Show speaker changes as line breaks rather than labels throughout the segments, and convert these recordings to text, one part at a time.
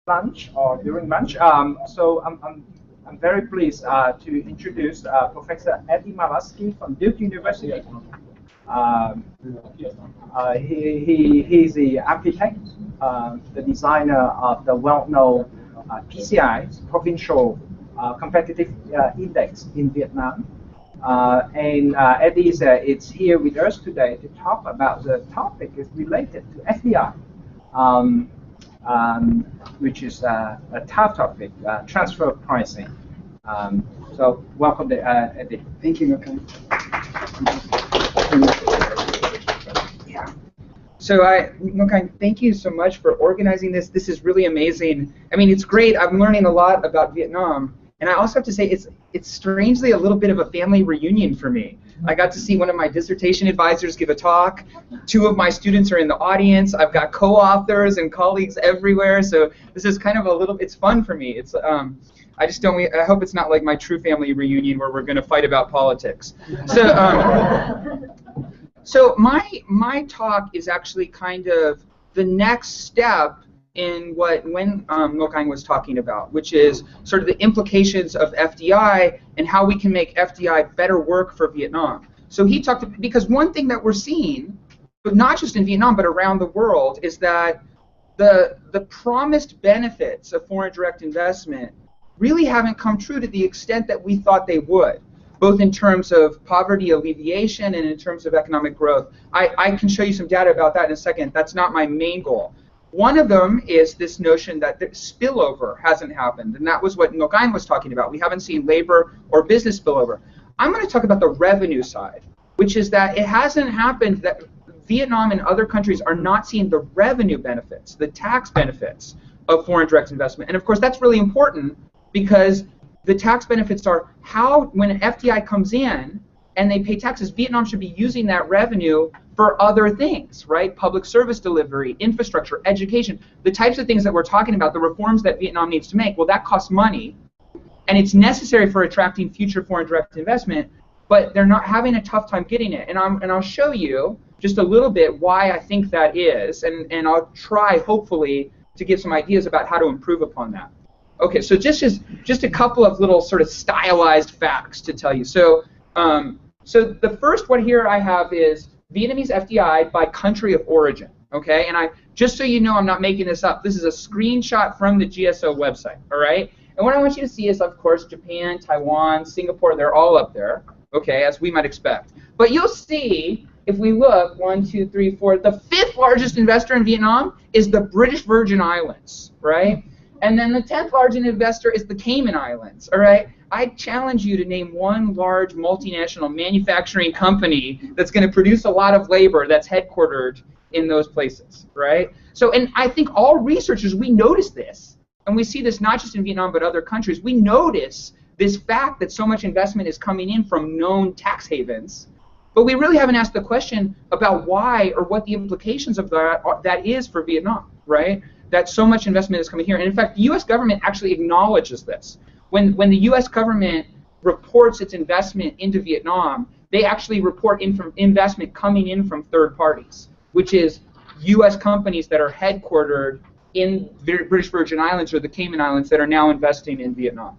lunch or during lunch. So I'm very pleased to introduce Professor Edmund Malesky from Duke University. He's the architect, the designer of the well-known PCI, Provincial Competitive Index in Vietnam. And Eddie is here with us today to talk about the topic is related to FDI, which is a tough topic, transfer pricing. So welcome to Eddie.
Thank you, Ngoc. Yeah. So Ngoc, thank you so much for organizing this. This is really amazing. I mean, it's great. I'm learning a lot about Vietnam. And I also have to say, it's strangely a little bit of a family reunion for me. I got to see one of my dissertation advisors give a talk. 2 of my students are in the audience. I've got co-authors and colleagues everywhere. So this is kind of a little, it's fun for me. It's I just don't, I hope it's not like my true family reunion where we're going to fight about politics. So, so my talk is actually kind of the next step in what Ngoc was talking about, which is sort of the implications of FDI and how we can make FDI better work for Vietnam. So he talked, because one thing that we're seeing, but not just in Vietnam but around the world, is that the promised benefits of foreign direct investment really haven't come true to the extent that we thought they would, both in terms of poverty alleviation and in terms of economic growth. I can show you some data about that in a second. That's not my main goal. One of them is this notion that the spillover hasn't happened, and that was what Ngoc was talking about. We haven't seen labor or business spillover. I'm going to talk about the revenue side, which is that it hasn't happened that Vietnam and other countries are not seeing the revenue benefits, the tax benefits of foreign direct investment. And of course, that's really important because the tax benefits are how, when an FDI comes in and they pay taxes, Vietnam should be using that revenue for other things, right? Public service delivery, infrastructure, education, the types of things that we're talking about, the reforms that Vietnam needs to make. Well, that costs money, and it's necessary for attracting future foreign direct investment, but they're not having a tough time getting it. And I'll show you just a little bit why I think that is, and I'll try, hopefully, to give some ideas about how to improve upon that. Okay, so just a couple of little sort of stylized facts to tell you. So, so the first one here I have is Vietnamese FDI by country of origin, okay? And just so you know, I'm not making this up. This is a screenshot from the GSO website, all right? And what I want you to see is, of course, Japan, Taiwan, Singapore, they're all up there, okay, as we might expect. But you'll see, if we look, 1, 2, 3, 4, the 5th largest investor in Vietnam is the British Virgin Islands, right? And then the 10th largest investor is the Cayman Islands, all right? I challenge you to name one large multinational manufacturing company that's going to produce a lot of labor that's headquartered in those places, right? So, and I think all researchers, we notice this, and we see this not just in Vietnam but other countries. We notice this fact that so much investment is coming in from known tax havens, but we really haven't asked the question about why or what the implications of that is for Vietnam, right? That so much investment is coming here. And in fact, the U.S. government actually acknowledges this. When the U.S. government reports its investment into Vietnam, they actually report investment coming in from third parties, which is U.S. companies that are headquartered in British Virgin Islands or the Cayman Islands that are now investing in Vietnam.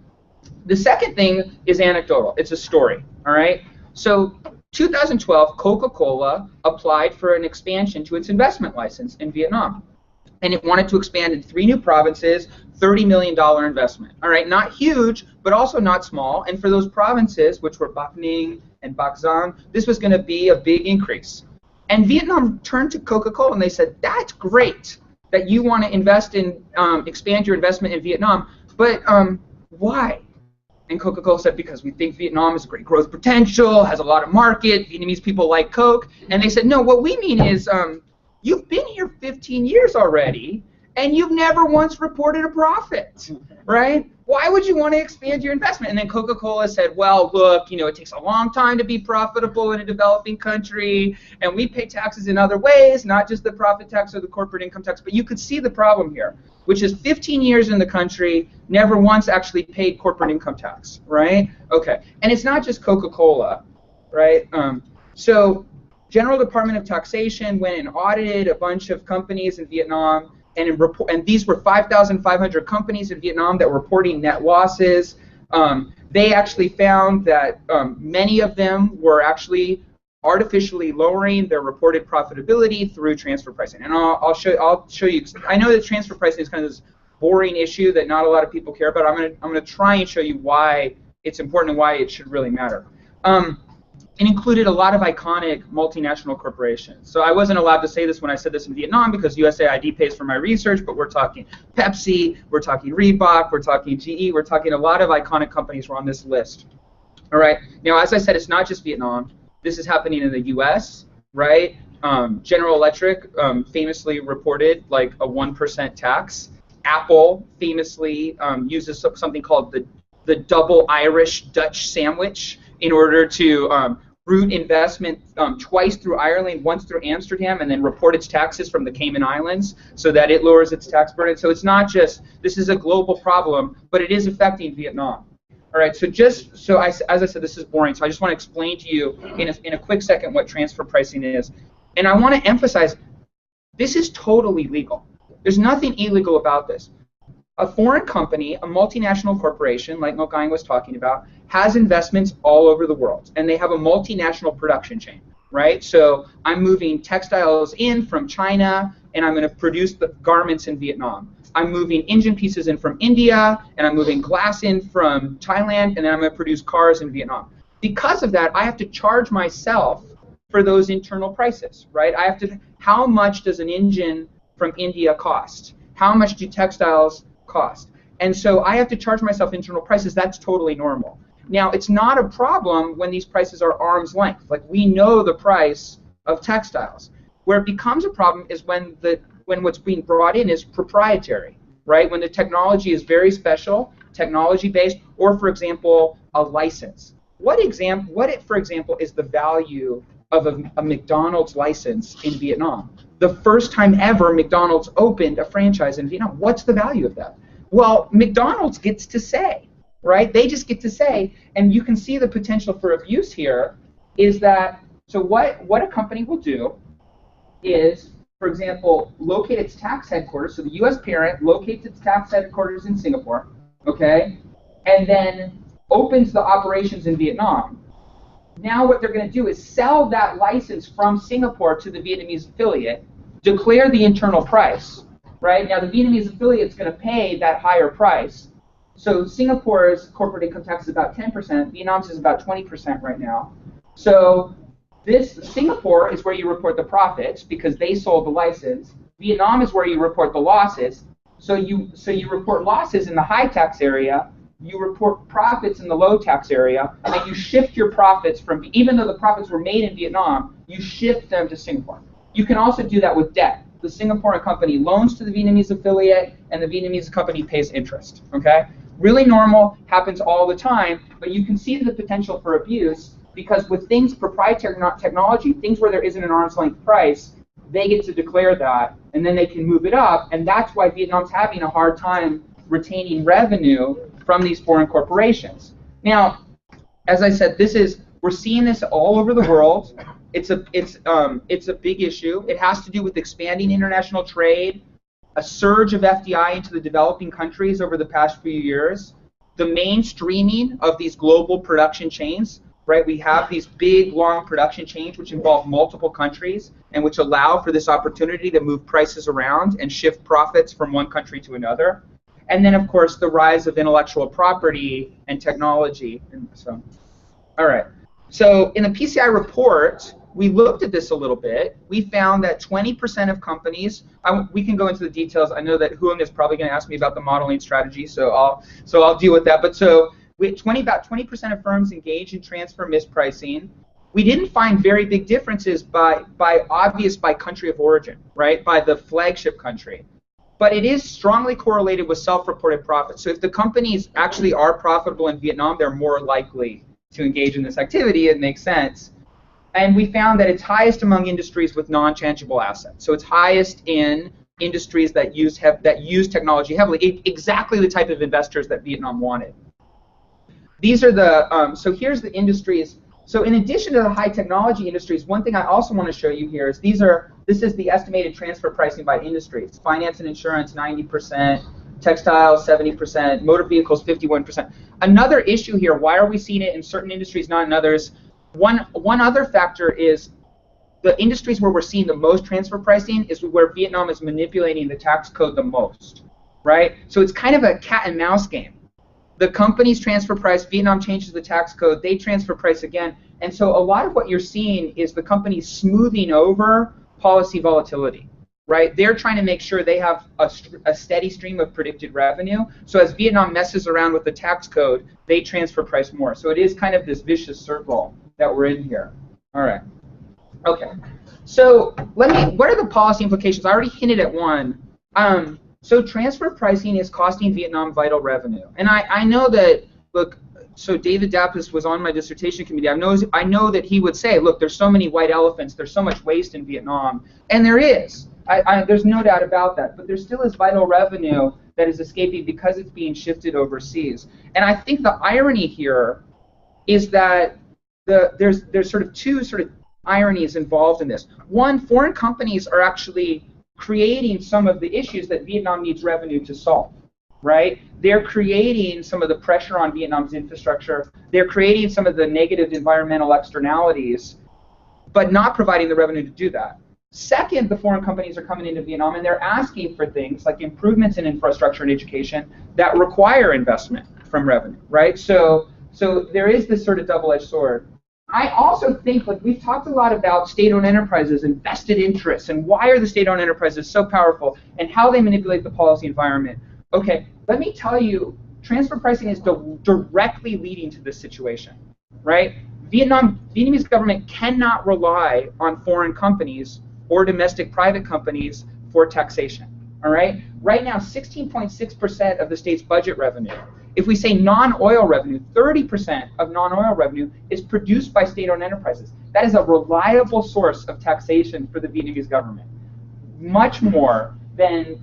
The second thing is anecdotal. It's a story, all right? So 2012, Coca-Cola applied for an expansion to its investment license in Vietnam. And it wanted to expand in 3 new provinces, $30 million investment. All right, not huge, but also not small. And for those provinces, which were Bac Ninh and Bac Giang, this was going to be a big increase. And Vietnam turned to Coca-Cola and they said, that's great that you want to invest in, expand your investment in Vietnam, but why? And Coca-Cola said, because we think Vietnam has great growth potential, has a lot of market, Vietnamese people like Coke. And they said, no, what we mean is, you've been here 15 years already, and you've never once reported a profit, right? Why would you want to expand your investment? And then Coca-Cola said, well, look, you know, it takes a long time to be profitable in a developing country, and we pay taxes in other ways, not just the profit tax or the corporate income tax. But you could see the problem here, which is 15 years in the country, never once actually paid corporate income tax, right? Okay, and it's not just Coca-Cola, right? So General Department of Taxation went and audited a bunch of companies in Vietnam. and these were 5,500 companies in Vietnam that were reporting net losses. They actually found that many of them were actually artificially lowering their reported profitability through transfer pricing. And I'll show you. I know that transfer pricing is kind of this boring issue that not a lot of people care about. I'm gonna try and show you why it's important and why it should really matter. It included a lot of iconic multinational corporations. So I wasn't allowed to say this when I said this in Vietnam because USAID pays for my research, but we're talking Pepsi, we're talking Reebok, we're talking GE, we're talking a lot of iconic companies were on this list. All right. Now, as I said, it's not just Vietnam. This is happening in the U.S., right? General Electric famously reported like a 1% tax. Apple famously uses something called the double Irish Dutch sandwich in order to route investment twice through Ireland, once through Amsterdam, and then report its taxes from the Cayman Islands so that it lowers its tax burden. So it's not just, this is a global problem, but it is affecting Vietnam. All right, so as I said, this is boring, so I just want to explain to you in a quick second what transfer pricing is. And I want to emphasize, this is totally legal. There's nothing illegal about this. A foreign company, a multinational corporation, like Ngo Quang was talking about, has investments all over the world, and they have a multinational production chain, right? So I'm moving textiles in from China, and I'm going to produce the garments in Vietnam. I'm moving engine pieces in from India, and I'm moving glass in from Thailand, and then I'm going to produce cars in Vietnam. Because of that, I have to charge myself for those internal prices, right? I have to, how much does an engine from India cost? How much do textiles cost? And so I have to charge myself internal prices. That's totally normal. Now, it's not a problem when these prices are arm's length. Like, we know the price of textiles. Where it becomes a problem is when what's being brought in is proprietary, right? When the technology is very special, technology-based, or, for example, a license. What, for example, is the value of a McDonald's license in Vietnam? The first time ever McDonald's opened a franchise in Vietnam. What's the value of that? Well, McDonald's gets to say, right? They just get to say, and you can see the potential for abuse here is that, so what a company will do is, for example, locate its tax headquarters, so the U.S. parent locates its tax headquarters in Singapore, okay, and then opens the operations in Vietnam. Now what they're going to do is sell that license from Singapore to the Vietnamese affiliate, declare the internal price, right? Now the Vietnamese affiliate is going to pay that higher price. So Singapore's corporate income tax is about 10%, Vietnam's is about 20% right now. So Singapore is where you report the profits because they sold the license. Vietnam is where you report the losses. So you report losses in the high tax area, you report profits in the low tax area, and then you shift your profits from, even though the profits were made in Vietnam, you shift them to Singapore. You can also do that with debt. The Singaporean company loans to the Vietnamese affiliate, and the Vietnamese company pays interest, okay? Really normal, happens all the time, but you can see the potential for abuse because with things proprietary technology, things where there isn't an arm's length price, they get to declare that, and then they can move it up, and that's why Vietnam's having a hard time retaining revenue from these foreign corporations. Now, as I said, we're seeing this all over the world. It's a big issue. It has to do with expanding international trade, a surge of FDI into the developing countries over the past few years, the mainstreaming of these global production chains. Right, we have these big, long production chains which involve multiple countries and which allow for this opportunity to move prices around and shift profits from one country to another. And then, of course, the rise of intellectual property and technology. And so, all right. So in the PCI report, we looked at this a little bit. We found that 20% of companies, we can go into the details. I know that Huang is probably going to ask me about the modeling strategy, so I'll deal with that. But so about 20% of firms engage in transfer mispricing. We didn't find very big differences by country of origin, right? By the flagship country. But it is strongly correlated with self-reported profits. So if the companies actually are profitable in Vietnam, they're more likely to engage in this activity. It makes sense. And we found that it's highest among industries with non-tangible assets. So it's highest in industries that use technology heavily, exactly the type of investors that Vietnam wanted. These are the, so here's the industries So in addition to the high technology industries, one thing I also want to show you here is this is the estimated transfer pricing by industries. Finance and insurance, 90%, textiles, 70%, motor vehicles, 51%. Another issue here, why are we seeing it in certain industries, not in others? One other factor is the industries where we're seeing the most transfer pricing is where Vietnam is manipulating the tax code the most, right? So it's kind of a cat and mouse game. The companies transfer price, Vietnam changes the tax code, they transfer price again. And so a lot of what you're seeing is the companies smoothing over policy volatility, right? They're trying to make sure they have a steady stream of predicted revenue. So as Vietnam messes around with the tax code, they transfer price more. So it is kind of this vicious circle that we're in here. All right. Okay. So what are the policy implications? I already hinted at one. So transfer pricing is costing Vietnam vital revenue. And I know that, look, so David Dappis was on my dissertation committee. I know that he would say, look, there's so many white elephants, there's so much waste in Vietnam. And there is. There's no doubt about that. But there still is vital revenue that is escaping because it's being shifted overseas. And I think the irony here is that there's sort of two sort of ironies involved in this. One, foreign companies are actually creating some of the issues that Vietnam needs revenue to solve, right? They're creating some of the pressure on Vietnam's infrastructure. They're creating some of the negative environmental externalities, but not providing the revenue to do that. Second, the foreign companies are coming into Vietnam and they're asking for things like improvements in infrastructure and education that require investment from revenue, right? So there is this sort of double-edged sword. I also think, like, we've talked a lot about state-owned enterprises and vested interests and why are the state-owned enterprises so powerful and how they manipulate the policy environment. Okay, let me tell you, transfer pricing is directly leading to this situation, right? Vietnamese government cannot rely on foreign companies or domestic private companies for taxation, all right? Right now, 16.6% of the state's budget revenue, if we say non-oil revenue, 30% of non-oil revenue is produced by state-owned enterprises. That is a reliable source of taxation for the Vietnamese government, much more than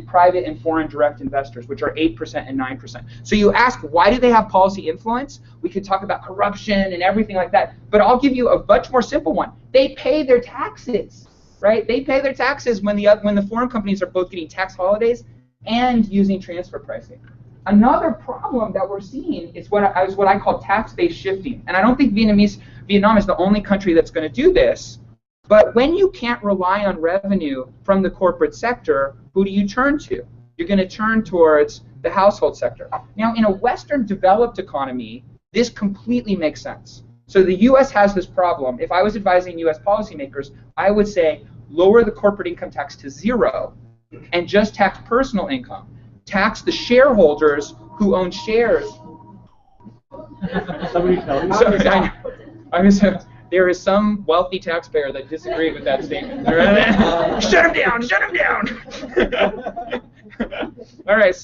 private and foreign direct investors, which are 8% and 9%. So you ask, why do they have policy influence? We could talk about corruption and everything like that, but I'll give you a much more simple one. They pay their taxes, right? They pay their taxes when the foreign companies are both getting tax holidays and using transfer pricing. Another problem that we're seeing is what I call tax-based shifting. And I don't think Vietnam is the only country that's going to do this. But when you can't rely on revenue from the corporate sector, who do you turn to? You're going to turn towards the household sector. Now, in a Western developed economy, this completely makes sense. So the U.S. has this problem. If I was advising U.S. policymakers, I would say lower the corporate income tax to 0 and just tax personal income. Tax the shareholders who own shares. There is some wealthy taxpayer that disagreed with that statement. Shut him down! Shut him down! All right,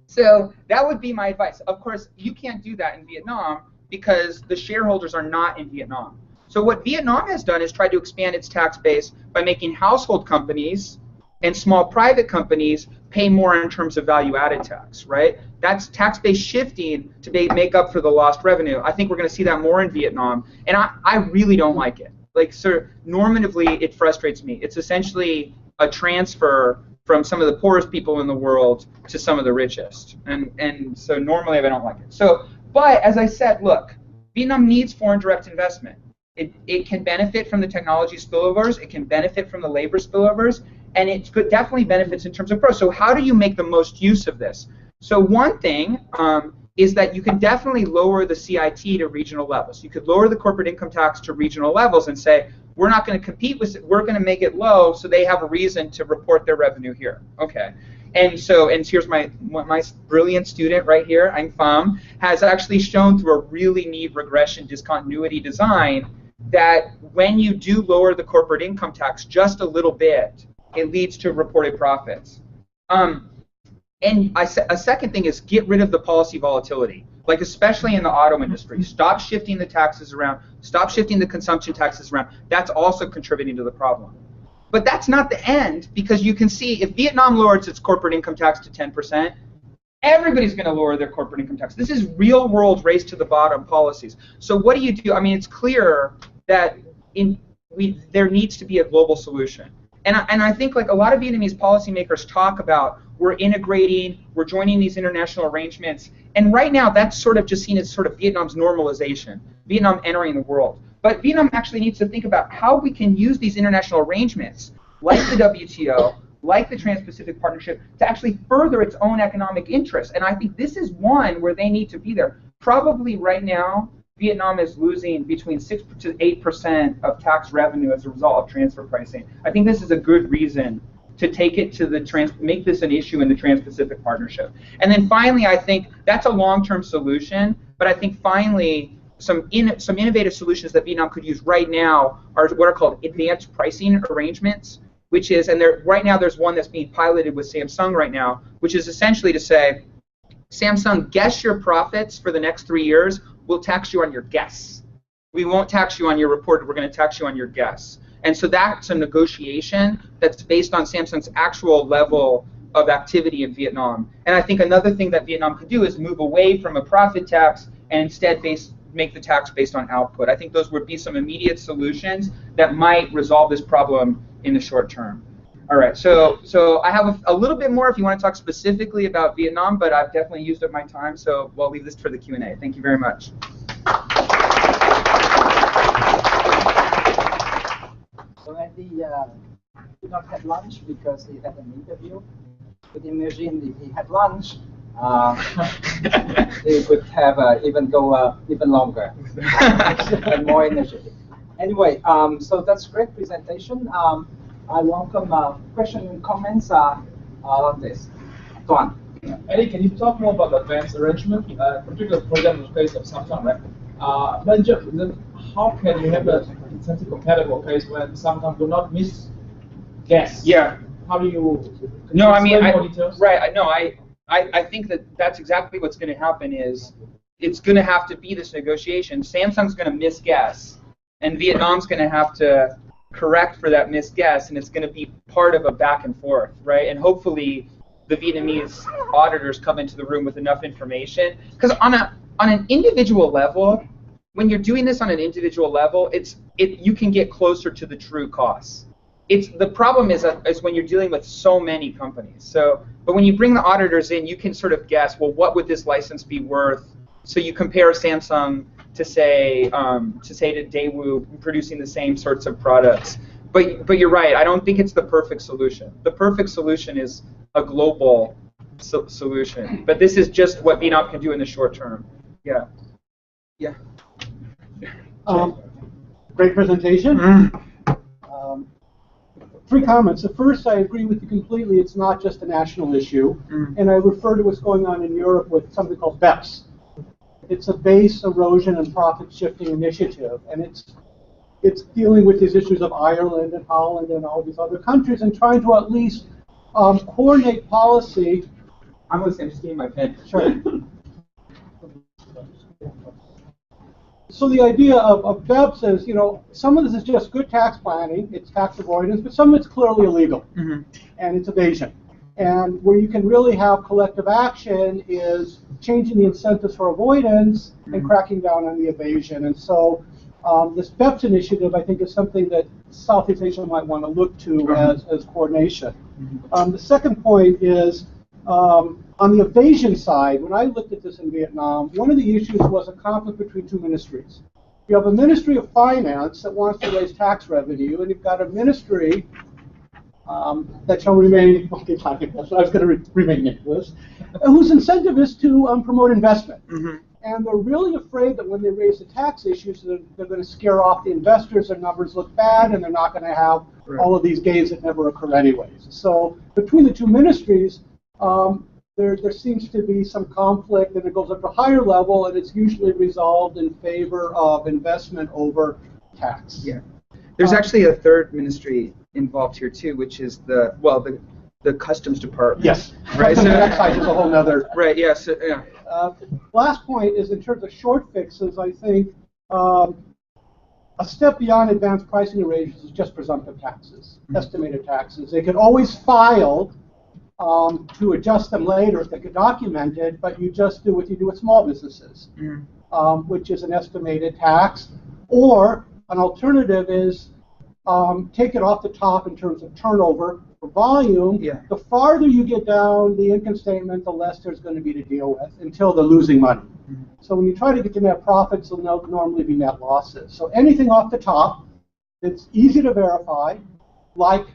so that would be my advice. Of course, you can't do that in Vietnam because the shareholders are not in Vietnam. So what Vietnam has done is try to expand its tax base by making household companies and small private companies pay more in terms of value-added tax, right? That's tax-based shifting to make up for the lost revenue. I think we're going to see that more in Vietnam, and I really don't like it. Like, so normatively, it frustrates me. It's essentially a transfer from some of the poorest people in the world to some of the richest, and so normally I don't like it. So, but as I said, look, Vietnam needs foreign direct investment. It can benefit from the technology spillovers. It can benefit from the labor spillovers. And it definitely benefits in terms of growth. So how do you make the most use of this? So one thing is that you can definitely lower the CIT to regional levels. You could lower the corporate income tax to regional levels and say, we're not going to compete with it. We're going to make it low so they have a reason to report their revenue here. Okay. And here's my brilliant student right here, Anh Pham, has actually shown through a really neat regression discontinuity design that when you do lower the corporate income tax just a little bit, it leads to reported profits. And a second thing is get rid of the policy volatility, like especially in the auto industry. Stop shifting the taxes around. Stop shifting the consumption taxes around. That's also contributing to the problem. But that's not the end, because you can see if Vietnam lowers its corporate income tax to 10%, everybody's going to lower their corporate income tax. This is real-world race to the bottom policies. So what do you do? I mean, it's clear that there needs to be a global solution. And I think like a lot of Vietnamese policymakers talk about, we're integrating, we're joining these international arrangements. And right now, that's sort of just seen as sort of Vietnam's normalization, Vietnam entering the world. But Vietnam actually needs to think about how we can use these international arrangements, like the WTO, like the Trans-Pacific Partnership, to actually further its own economic interests. And I think this is one where they need to be there. Probably right now, Vietnam is losing between 6 to 8% of tax revenue as a result of transfer pricing. I think this is a good reason to take it to make this an issue in the Trans-Pacific Partnership. And then finally, I think that's a long-term solution, but I think finally some innovative solutions that Vietnam could use right now are what are called advanced pricing arrangements, which is, and right now there's one that's being piloted with Samsung right now, which is essentially to say, Samsung, guess your profits for the next 3 years. We'll tax you on your guess. We won't tax you on your report. We're going to tax you on your guess. And so that's a negotiation that's based on Samsung's actual level of activity in Vietnam. And I think another thing that Vietnam could do is move away from a profit tax and instead make the tax based on output. I think those would be some immediate solutions that might resolve this problem in the short term. All right, so I have a little bit more if you want to talk specifically about Vietnam, but I've definitely used up my time, so we'll leave this for the Q&A. Thank you very much.
So at the we not had lunch because he had an interview. But imagine if he had lunch, it would have even longer and more energetic. Anyway, so that's a great presentation. I welcome questions and comments on this. Tuan.
Eddie, can you talk more about the advanced arrangement, particularly for example, in the case of Samsung, right? Then how can you have an incentive compatible case when Samsung do not miss gas?
Yeah.
How do you?
No, I mean,
right.
No, I think that's exactly what's going to happen. Is it's going to have to be this negotiation. Samsung's going to miss gas, and Vietnam's going to have to correct for that misguess, and it's going to be part of a back and forth, right? And hopefully the Vietnamese auditors come into the room with enough information, because on an individual level, when you're doing this on an individual level, you can get closer to the true costs. The problem is when you're dealing with so many companies. But when you bring the auditors in, you can sort of guess, well, what would this license be worth? So you compare Samsung to say to Daewoo producing the same sorts of products. But you're right. I don't think it's the perfect solution. The perfect solution is a global solution. But this is just what Vietnam can do in the short term. Yeah. Yeah.
Great presentation. Three comments. The first, I agree with you completely. It's not just a national issue. And I refer to what's going on in Europe with something called BEPS. It's a base erosion and profit shifting initiative, and it's dealing with these issues of Ireland and Holland and all these other countries and trying to at least coordinate policy.
I'm just getting my pen.
Sure. So the idea of BEPS is, some of this is just good tax planning, it's tax avoidance, but some of it's clearly illegal, and it's evasion. And where you can really have collective action is changing the incentives for avoidance and cracking down on the evasion. And so this BEPS initiative, I think, is something that Southeast Asia might want to look to as coordination. The second point is, on the evasion side, when I looked at this in Vietnam, one of the issues was a conflict between two ministries. You have a Ministry of Finance that wants to raise tax revenue, and you've got a ministry that shall remain, okay, that's what I was going to remain nameless, whose incentive is to promote investment. And they're really afraid that when they raise the tax issues, they're going to scare off the investors, their numbers look bad, and they're not going to have all of these gains that never occur anyways. So between the two ministries, there seems to be some conflict, and it goes up to a higher level, and it's usually resolved in favor of investment over tax.
Yeah. There's actually a third ministry involved here too, which is the Customs Department.
Yes.
Right.
So that side is a whole other.
Right. Yeah. So, yeah.
Last point is in terms of short fixes. I think a step beyond advanced pricing arrangements is just presumptive taxes, estimated taxes. They could always file to adjust them later if they get documented, but you just do what you do with small businesses, which is an estimated tax. Or an alternative is take it off the top in terms of turnover or volume.
Yeah.
The farther you get down the income statement, the less there's going to be to deal with until they're losing money. So when you try to get to net profits, there'll normally be net losses. So anything off the top that's easy to verify, like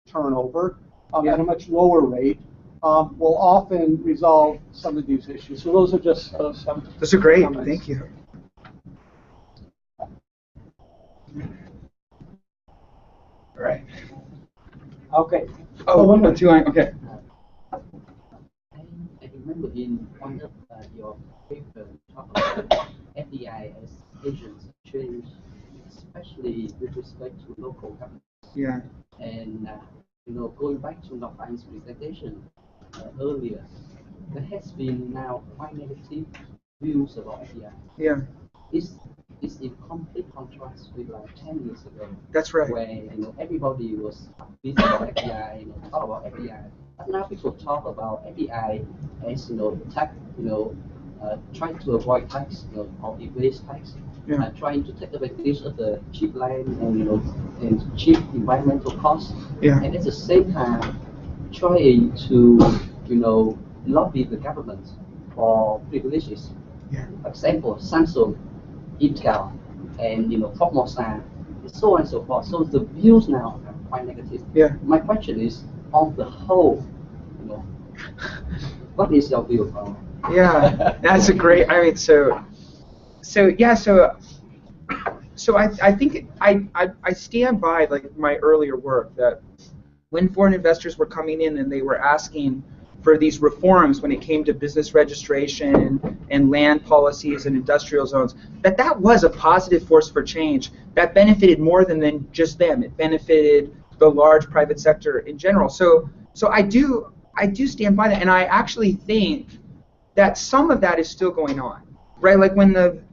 turnover, at a much lower rate, will often resolve some of these issues. So those are just some.
Those are great.
comments.
Thank you. All right.
Okay.
Oh, okay.
I remember in one of your papers, you talk about FDI as agents of change, especially with respect to local government.
Yeah.
And going back to Dr. Ang's presentation earlier, there has been now quite negative views about FDI.
Yeah.
It's in complete contrast with like 10 years ago.
That's right.
Where everybody was busy about FDI, talk about FDI. But now people talk about FDI as tax, trying to avoid tax, or evade tax, trying to take advantage of the cheap land and cheap environmental costs.
Yeah.
And at the same time, trying to lobby the government for privileges.
Yeah.
For example, Samsung, Intel, and Formosa, and so on and so forth. So the views now are quite negative.
Yeah.
My question is, on the whole, what is your view on?
Yeah, that's a great. I mean, so I think I stand by like my earlier work that when foreign investors were coming in and they were asking for these reforms when it came to business registration and land policies and industrial zones, that was a positive force for change that benefited more than just them. It benefited the large private sector in general. So I do stand by that, and I actually think that some of that is still going on, right? Like when the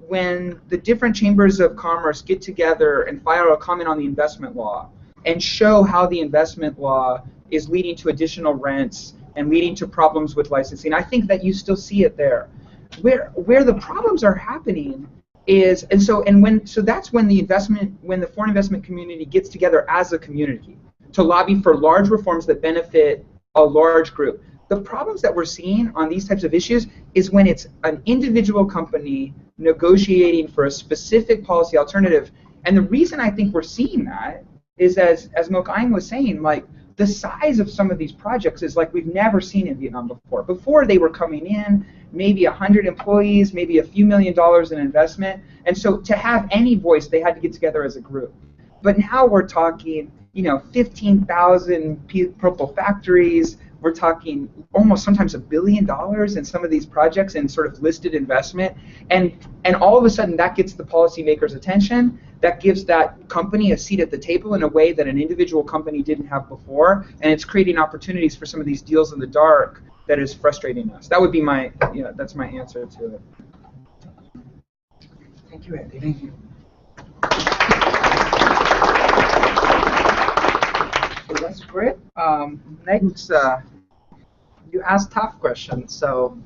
different chambers of commerce get together and file a comment on the investment law and show how the investment law is leading to additional rents and leading to problems with licensing, I think that you still see it there. Where the problems are happening is, so that's when the foreign investment community gets together as a community to lobby for large reforms that benefit a large group. The problems that we're seeing on these types of issues is when it's an individual company negotiating for a specific policy alternative. And the reason I think we're seeing that is, as Mok-Aing was saying, like the size of some of these projects is like we've never seen in Vietnam before. Before they were coming in, maybe 100 employees, maybe a few $1 million in investment. And so to have any voice, they had to get together as a group. But now we're talking, 15,000 purple factories. We're talking almost sometimes $1 billion in some of these projects in sort of listed investment. And all of a sudden that gets the policymakers' attention. That gives that company a seat at the table in a way that an individual company didn't have before. And it's creating opportunities for some of these deals in the dark that is frustrating us. That would be that's my answer to it. Thank you, Andy. Thank you.
So that's great. Next, you asked tough questions. So